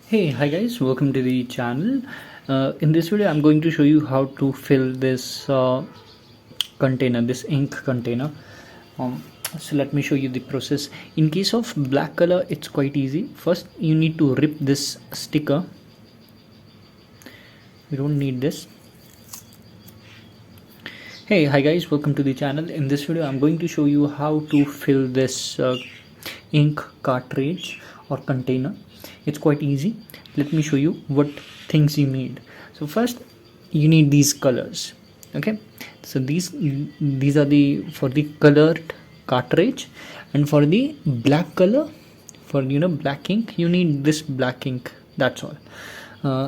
Hey, hi guys, welcome to the channel. In this video, I'm going to show you how to fill this container, this ink container. So let me show you the process. In case of black color, it's quite easy. First, you need to rip this sticker. We don't need this. Hey, hi guys, welcome to the channel. In this video, I'm going to show you how to fill this ink cartridge or container. It's quite easy. Let me show you what things you need. So first, you need these colors. Okay, so these are the for the colored cartridge, and for the black color, for black ink, you need this black ink. That's all.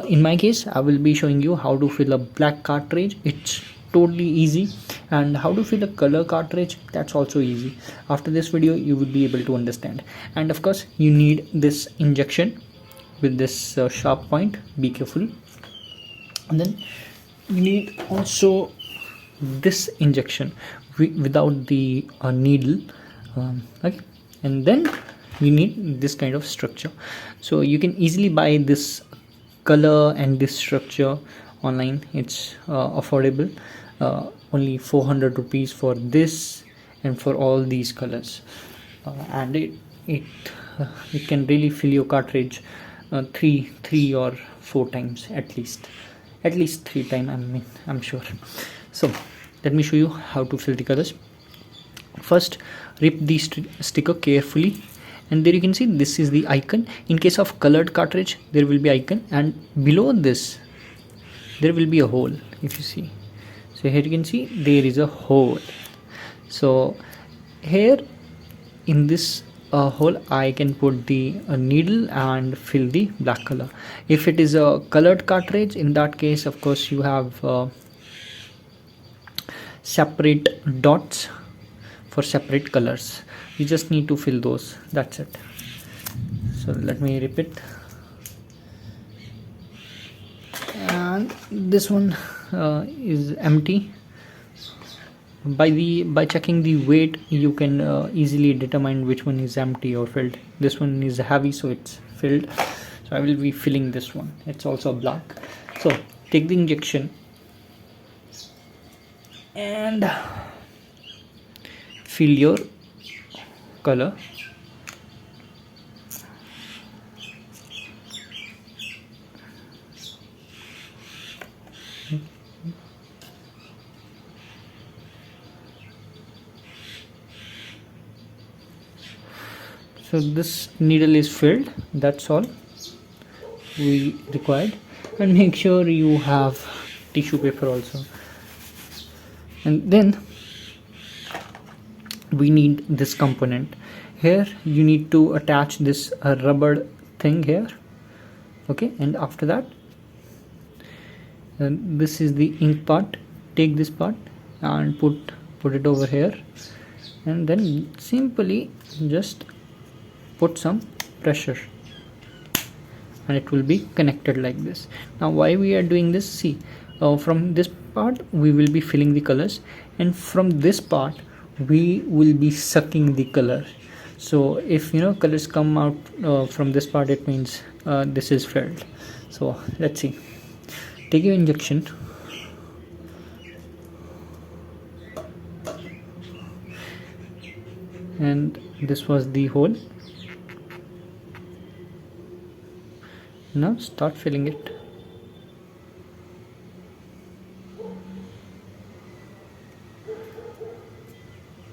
In my case, I will be showing you how to fill a black cartridge. It's totally easy. And how to fill a color cartridge, that's also easy. After this video, you will be able to understand. And of course, you need this injection with this sharp point. Be careful. And then you need also this injection without the needle. Okay, and then you need this kind of structure. So you can easily buy this color and this structure online. It's affordable. Only 400 rupees for this and for all these colors, and it can really fill your cartridge three or four times at least 3 times. I'm sure. So let me show you how to fill the colors. First, rip the sticker carefully, and there you can see this is the icon. In case of colored cartridge, there will be icon, and below this there will be a hole. If you see, so here you can see there is a hole. So here in this hole, I can put the needle and fill the black color. If it is a colored cartridge, in that case, of course, you have separate dots for separate colors. You just need to fill those. That's it. So let me repeat. And this one is empty. By checking the weight, you can easily determine which one is empty or filled. This one is heavy, so it's filled. So I will be filling this one. It's also black. So take the injection and fill your color. So this needle is filled. That's all we required. And make sure you have tissue paper also. And then we need this component. Here you need to attach this rubber thing here. Okay, and after that, this is the ink part. Take this part and put it over here, and then simply just put some pressure, and it will be connected like this. Now why we are doing this? See, from this part we will be filling the colors, and from this part we will be sucking the color. So if colors come out from this part, it means this is filled. So let's see. Take your injection and this was the hole. Now start filling it.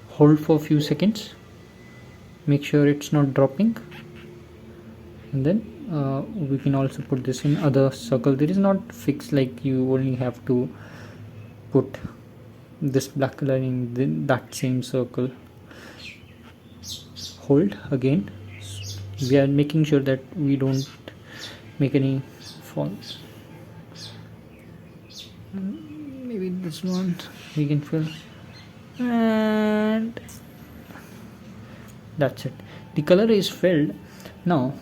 Hold for a few seconds. Make sure it's not dropping. And then we can also put this in other circle. There is not fixed, like you only have to put this black color in that same circle. Hold again. We are making sure that we don't make any falls. Maybe this one we can fill, and that's it. The color is filled. Now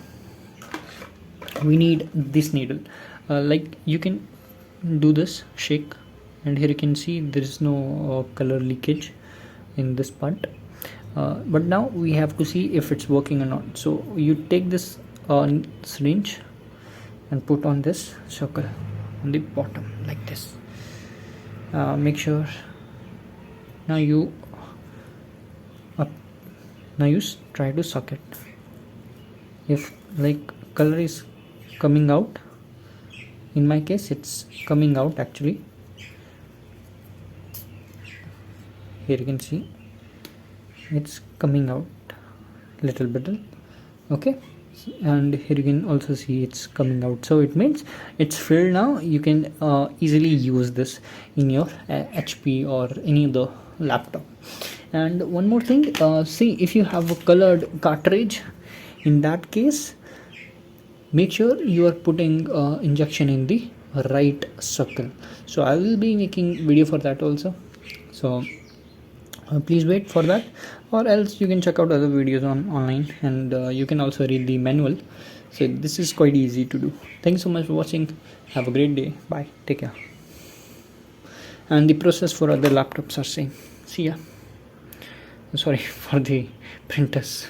we need this needle. Like you can do this, shake, and here you can see there is no color leakage in this part. But now we have to see if it's working or not. So you take this syringe and put on this circle on the bottom like this. Make sure now you try to suck it. If like color is coming out, in my case it's coming out actually. Here you can see it's coming out little bit, okay, and here you can also see it's coming out. So it means it's filled now. You can easily use this in your HP or any other laptop. And one more thing, see, if you have a colored cartridge, in that case make sure you are putting injection in the right circle. So I will be making video for that also, so please wait for that, or else you can check out other videos online, and you can also read the manual. So this is quite easy to do. Thank you so much for watching. Have a great day. Bye, take care. And the process for other laptops are same. See ya. Sorry for the printers.